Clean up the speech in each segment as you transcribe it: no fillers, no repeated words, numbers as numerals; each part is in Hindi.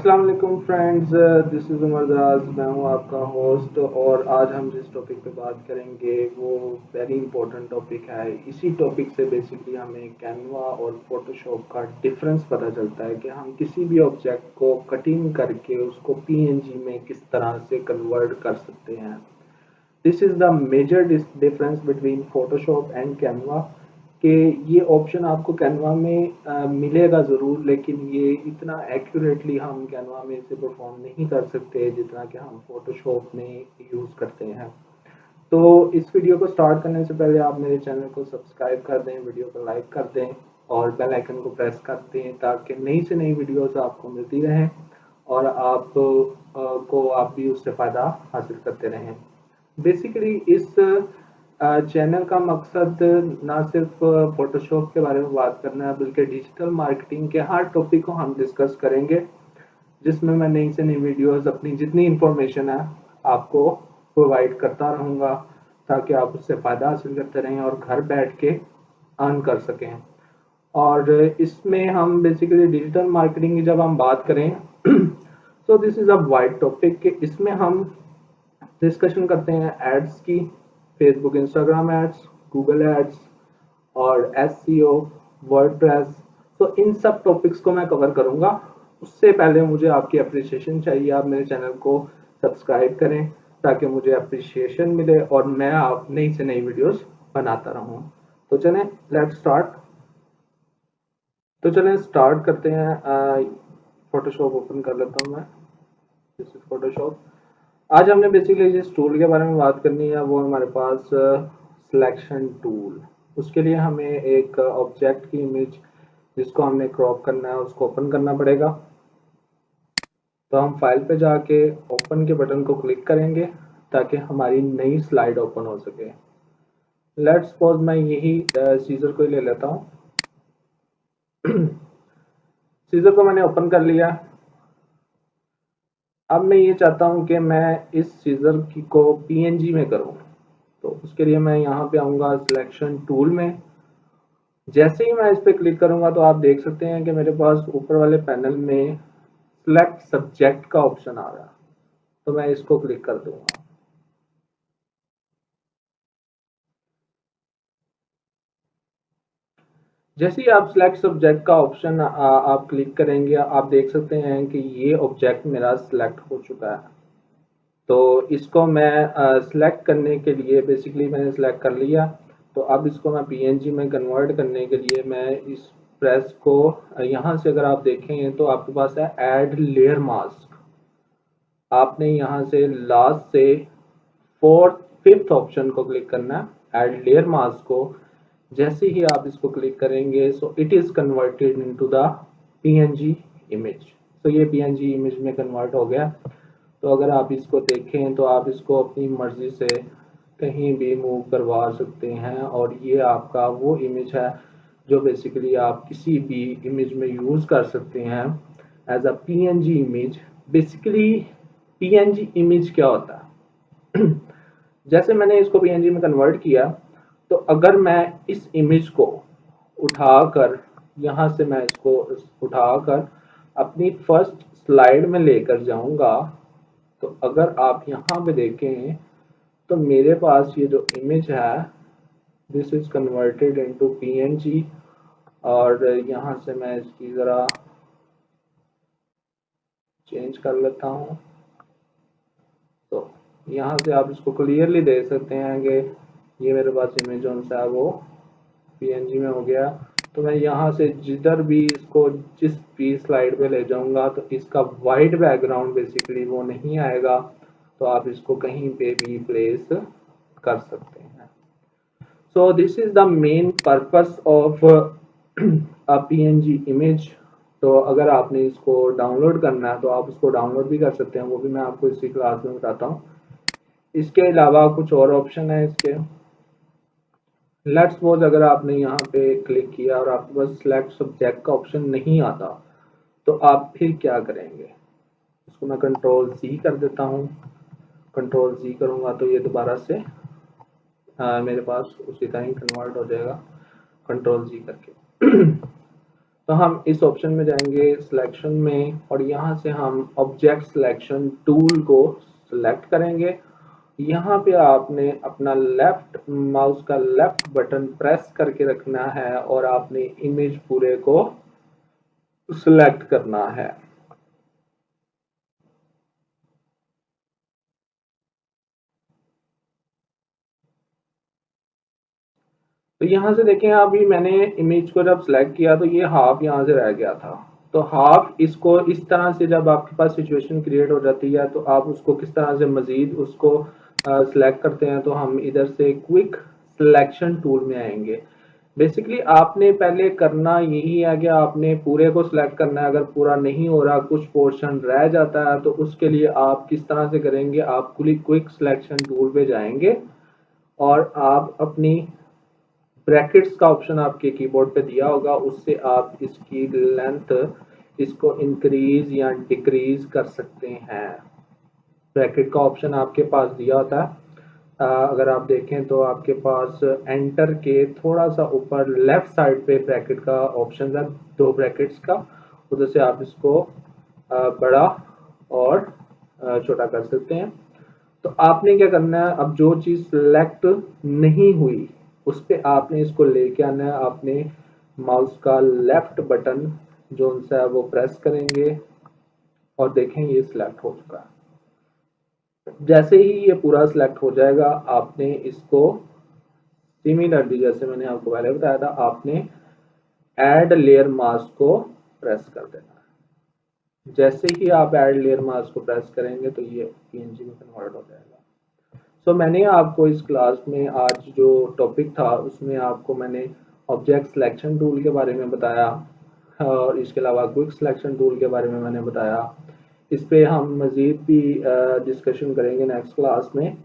अस्सलाम वालेकुम फ्रेंड्स, दिस इज़ उमर दराज। मैं हूं आपका होस्ट और आज हम जिस टॉपिक पे बात करेंगे वो वेरी इंपॉर्टेंट टॉपिक है। इसी टॉपिक से बेसिकली हमें कैनवा और फोटोशॉप का डिफरेंस पता चलता है कि हम किसी भी ऑब्जेक्ट को कटिंग करके उसको पीएनजी में किस तरह से कन्वर्ट कर सकते हैं। This is the major difference between Photoshop and Canva कि ये ऑप्शन आपको कैनवा में मिलेगा ज़रूर, लेकिन ये इतना एक्यूरेटली हम कैनवा में इसे परफॉर्म नहीं कर सकते जितना कि हम फोटोशॉप में यूज़ करते हैं। तो इस वीडियो को स्टार्ट करने से पहले आप मेरे चैनल को सब्सक्राइब कर दें, वीडियो को लाइक कर दें और बेल आइकन को प्रेस कर दें ताकि नई से नई वीडियोस आपको मिलती रहें और आप भी उससे फ़ायदा हासिल करते रहें। बेसिकली इस चैनल का मकसद ना सिर्फ फोटोशॉप के बारे में बात करना है, बल्कि डिजिटल मार्केटिंग के हर टॉपिक को हम डिस्कस करेंगे, जिसमें मैं नई से नई वीडियोस अपनी जितनी इंफॉर्मेशन है आपको प्रोवाइड करता रहूँगा ताकि आप उससे फ़ायदा हासिल करते रहें और घर बैठ के अर्न कर सकें। और इसमें हम बेसिकली डिजिटल मार्केटिंग की जब हम बात करें तो this is a wide topic कि इसमें हम डिस्कशन करते हैं एड्स की, Facebook Instagram ads, Google ads और एसईओ, वर्डप्रेस। तो इन सब टॉपिक्स को मैं कवर करूंगा। उससे पहले मुझे आपकी अप्रिसिएशन चाहिए। आप मेरे चैनल को सब्सक्राइब करें ताकि मुझे अप्रिसिएशन मिले और मैं आप नई से नई वीडियोस बनाता रहूं। तो चलें लेट्स स्टार्ट। तो चलें स्टार्ट करते हैं। फोटोशॉप ओपन कर लेता हूं मैं। This is Photoshop. आज हमने बेसिकली जिस टूल के बारे में बात करनी है वो हमारे पास सिलेक्शन टूल। उसके लिए हमें एक ऑब्जेक्ट की इमेज जिसको हमने क्रॉप करना है उसको ओपन करना पड़ेगा। तो हम फाइल पे जाके ओपन के बटन को क्लिक करेंगे ताकि हमारी नई स्लाइड ओपन हो सके। लेट्स सपोज मैं यही सीजर को ही ले लेता हूँ। सीजर को मैंने ओपन कर लिया। अब मैं ये चाहता हूँ कि मैं इस सीजर की को पीएनजी में करूँ। तो उसके लिए मैं यहाँ पे आऊँगा सिलेक्शन टूल में। जैसे ही मैं इस पर क्लिक करूँगा तो आप देख सकते हैं कि मेरे पास ऊपर वाले पैनल में सिलेक्ट सब्जेक्ट का ऑप्शन आ रहा है। तो मैं इसको क्लिक कर दूंगा। जैसे ही आप सिलेक्ट सब्जेक्ट का ऑप्शन आप क्लिक करेंगे, आप देख सकते हैं कि ये ऑब्जेक्ट मेरा सिलेक्ट हो चुका है। तो इसको मैं सिलेक्ट करने के लिए बेसिकली मैंने सिलेक्ट कर लिया। तो अब इसको मैं पीएनजी में कन्वर्ट करने के लिए मैं इस प्रेस को यहाँ से अगर आप देखें तो आपके पास है ऐड लेयर मास्क। आपने यहाँ से लास्ट से फोर्थ फिफ्थ ऑप्शन को क्लिक करना है, ऐड लेयर मास्क को। जैसे ही आप इसको क्लिक करेंगे so it is converted into the PNG image. तो ये पीएनजी इमेज में कन्वर्ट हो गया। तो अगर आप इसको देखें तो आप इसको अपनी मर्जी से कहीं भी मूव करवा सकते हैं और ये आपका वो इमेज है जो बेसिकली आप किसी भी इमेज में यूज कर सकते हैं as a PNG image. Basically PNG image क्या होता है? जैसे मैंने इसको पीएनजी में कन्वर्ट किया, तो अगर मैं इस इमेज को उठाकर यहाँ से मैं इसको उठाकर अपनी फर्स्ट स्लाइड में लेकर जाऊंगा, तो अगर आप यहाँ पे देखें तो मेरे पास ये जो इमेज है this is converted into PNG. और यहाँ से मैं इसकी ज़रा चेंज कर लेता हूँ। तो यहाँ से आप इसको क्लियरली देख सकते हैं कि ये मेरे पास इमेज जो है वो पीएनजी में हो गया। तो मैं यहाँ से जिधर भी इसको जिस भी स्लाइड पे ले जाऊंगा तो इसका वाइट बैकग्राउंड बेसिकली वो नहीं आएगा। तो आप इसको कहीं पे भी प्लेस कर सकते हैं। So this is the main purpose of a PNG image. तो अगर आपने इसको डाउनलोड करना है तो आप उसको डाउनलोड भी कर सकते हैं, वो भी मैं आपको इसी क्लास में बताता हूँ। इसके अलावा कुछ और ऑप्शन है इसके। लेट्स सपोज अगर आपने यहाँ पे क्लिक किया और आपके पास सिलेक्ट सब्जेक्ट का ऑप्शन नहीं आता तो आप फिर क्या करेंगे? इसको मैं कंट्रोल सी कर देता हूँ। कंट्रोल सी करूँगा तो ये दोबारा से मेरे पास उसी तरह ही कन्वर्ट हो जाएगा कंट्रोल सी करके। तो हम इस ऑप्शन में जाएंगे सिलेक्शन में, और यहाँ से हम ऑब्जेक्ट सिलेक्शन टूल को सिलेक्ट करेंगे। यहाँ पे आपने अपना लेफ्ट माउस का लेफ्ट बटन प्रेस करके रखना है और आपने इमेज पूरे को सिलेक्ट करना है। तो यहाँ से देखें, अभी मैंने इमेज को जब सिलेक्ट किया तो ये हाफ यहाँ से रह गया था। तो हाफ इसको इस तरह से जब आपके पास सिचुएशन क्रिएट हो जाती है तो आप उसको किस तरह से मजीद उसको सिलेक्ट करते हैं, तो हम इधर से क्विक सिलेक्शन टूल में आएंगे। बेसिकली आपने पहले करना यही है कि आपने पूरे को सिलेक्ट करना है। अगर पूरा नहीं हो रहा, कुछ पोर्शन रह जाता है, तो उसके लिए आप किस तरह से करेंगे, आप क्विक सिलेक्शन टूल पे जाएंगे और आप अपनी ब्रैकेट्स का ऑप्शन आपके कीबोर्ड पे दिया होगा, उससे आप इसकी लेंथ इसको इंक्रीज या डिक्रीज कर सकते हैं। ब्रैकेट का ऑप्शन आपके पास दिया होता है। अगर आप देखें तो आपके पास एंटर के थोड़ा सा ऊपर लेफ्ट साइड पे ब्रैकेट का ऑप्शन है, दो ब्रैकेट्स का। उधर से आप इसको बड़ा और छोटा कर सकते हैं। तो आपने क्या करना है, अब जो चीज सिलेक्ट नहीं हुई उस पे आपने इसको लेके आना है। आपने माउस का लेफ्ट बटन जो सा है वो प्रेस करेंगे और देखें ये सिलेक्ट हो चुका है। जैसे ही ये पूरा सिलेक्ट हो जाएगा, आपने इसको सिमिलरली जैसे मैंने आपको पहले बताया था, आपने ऐड लेयर मास्क को प्रेस कर देना है। जैसे ही आप ऐड लेयर मास्क को प्रेस करेंगे तो ये पीएनजी में कन्वर्ट हो जाएगा। सो मैंने आपको इस क्लास में आज जो टॉपिक था उसमें आपको मैंने ऑब्जेक्ट सिलेक्शन टूल के बारे में बताया, और इसके अलावा क्विक सिलेक्शन टूल के बारे में मैंने बताया। इस पे हम मज़ीद भी डिस्कशन करेंगे नेक्स्ट क्लास में।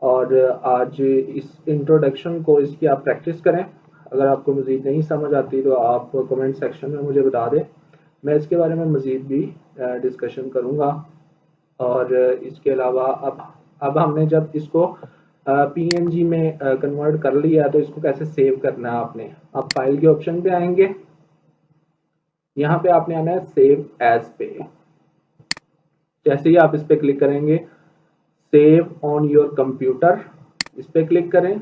और आज इस इंट्रोडक्शन को इसकी आप प्रैक्टिस करें। अगर आपको मज़ीद नहीं समझ आती तो आप कमेंट सेक्शन में मुझे बता दें, मैं इसके बारे में मज़ीद भी डिस्कशन करूँगा। और इसके अलावा अब हमने जब इसको पीएनजी में कन्वर्ट कर लिया तो इसको कैसे सेव करना है, आपने आप फाइल के ऑप्शन पे आएंगे। यहाँ पे आपने आना है सेव एज पे। जैसे ही आप इस पे क्लिक करेंगे, सेव ऑन योर कंप्यूटर इस पे क्लिक करें,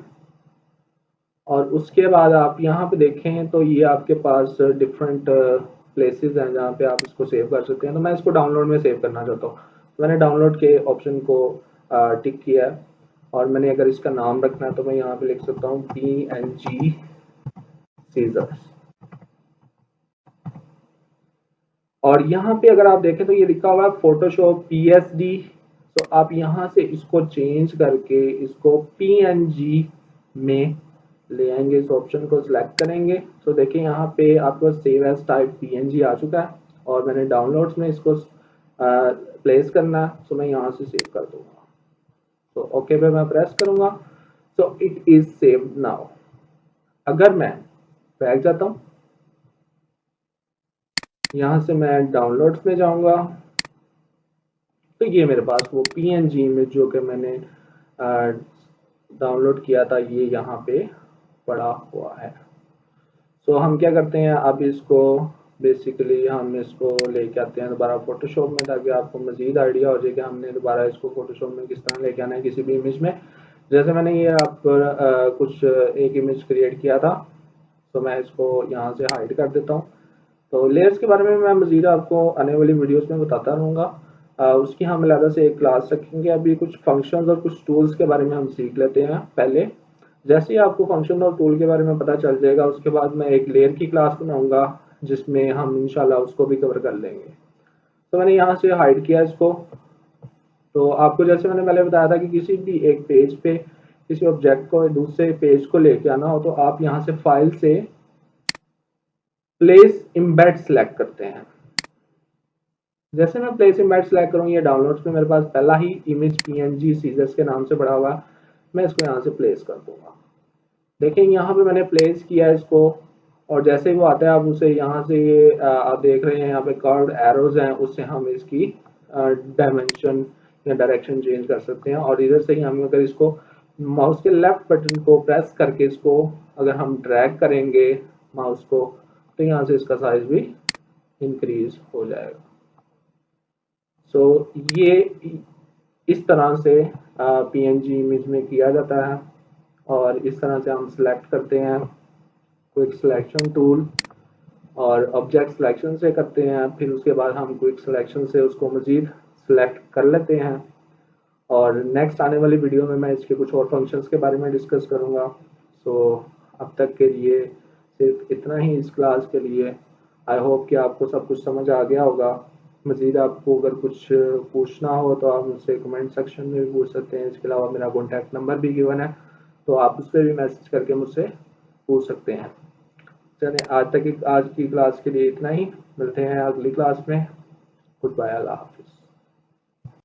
और उसके बाद आप यहाँ पे देखें तो ये आपके पास डिफरेंट प्लेसेस हैं जहाँ पे आप इसको सेव कर सकते हैं। तो मैं इसको डाउनलोड में सेव करना चाहता हूँ, तो मैंने डाउनलोड के ऑप्शन को टिक किया है। और मैंने अगर इसका नाम रखना है तो मैं यहाँ पे लिख सकता हूँ PNG सीजर्स। और यहाँ पे अगर आप देखें तो ये लिखा हुआ है फोटोशॉप PSD। तो आप यहाँ से इसको चेंज करके इसको PNG में ले आएंगे। इस ऑप्शन को सिलेक्ट करेंगे तो देखिए यहाँ पे आपको सेव एज टाइप PNG आ चुका है, और मैंने डाउनलोड्स में इसको प्लेस करना है, तो मैं यहाँ से सेव कर दूंगा। तो ओके पे मैं प्रेस करूंगा, तो इट इज सेव्ड नाउ। अगर मैं बैक जाता हूँ, यहाँ से मैं डाउनलोड्स में जाऊंगा, तो ये मेरे पास वो PNG इमेज जो कि मैंने डाउनलोड किया था ये यहाँ पे पड़ा हुआ है। सो हम क्या करते हैं, अब इसको बेसिकली हम इसको लेके आते हैं दोबारा फोटोशॉप में, ताकि आपको मजीद आइडिया हो जाए कि हमने दोबारा इसको फोटोशॉप में किस तरह लेके आना है किसी भी इमेज में। जैसे मैंने ये आप कुछ एक इमेज क्रिएट किया था, तो मैं इसको यहाँ से हाइड कर देता हूँ। तो लेयर्स के बारे में मैं मजीद आपको आने वाली वीडियोस में बताता रहूँगा। उसकी हम अलग से एक क्लास रखेंगे। अभी कुछ फंक्शंस और कुछ टूल्स के बारे में हम सीख लेते हैं पहले। जैसे ही आपको फंक्शन और टूल के बारे में पता चल जाएगा, उसके बाद मैं एक लेयर की क्लास बनाऊंगा जिसमें हम इंशाल्लाह उसको भी कवर कर लेंगे। तो मैंने यहाँ से हाइड किया इसको। तो आपको जैसे मैंने पहले बताया था कि किसी भी एक पेज पे किसी ऑब्जेक्ट को दूसरे पेज को लेके आना हो, तो आप यहाँ से फाइल से प्लेस इम्बेड सेलेक्ट करते हैं। जैसे मैं प्लेस इम्बेड सेलेक्ट करूँ, ये डाउनलोड्स में मेरे पास पहला ही इमेज PNG सीजर्स के नाम से पड़ा हुआ है। मैं इसको यहाँ से प्लेस कर दूंगा। देखें यहाँ पे मैंने प्लेस किया है इसको, और जैसे ही वो आता है आप उसे यहाँ से ये आप देख रहे हैं यहाँ पे कर्व्ड एरोज हैं, उससे हम इसकी डायमेंशन या डायरेक्शन चेंज कर सकते हैं। और इधर से ही हम अगर इसको माउस के लेफ्ट बटन को प्रेस करके इसको अगर हम ड्रैग करेंगे माउस को, तो यहाँ से इसका साइज भी इंक्रीज हो जाएगा। सो ये इस तरह से पीएनजी इमेज में किया जाता है और इस तरह से हम सिलेक्ट करते हैं क्विक सिलेक्शन टूल और ऑब्जेक्ट सिलेक्शन से करते हैं। फिर उसके बाद हम क्विक सिलेक्शन से उसको मज़ीद सिलेक्ट कर लेते हैं और नेक्स्ट आने वाली वीडियो में मैं इसके कुछ और फंक्शंस के बारे में डिस्कस करूँगा। सो अब तक के लिए सिर्फ इतना ही इस क्लास के लिए। आई होप कि आपको सब कुछ समझ आ गया होगा। मज़ीद आपको अगर कुछ पूछना हो तो आप मुझसे कमेंट सेक्शन में भी पूछ सकते हैं। इसके अलावा मेरा कॉन्टैक्ट नंबर भी गिवन है, तो आप उस पर भी मैसेज करके मुझसे पूछ सकते हैं। चलिए आज की क्लास के लिए इतना ही। मिलते हैं अगली क्लास में। गुड बाय, अल्लाह हाफिज़।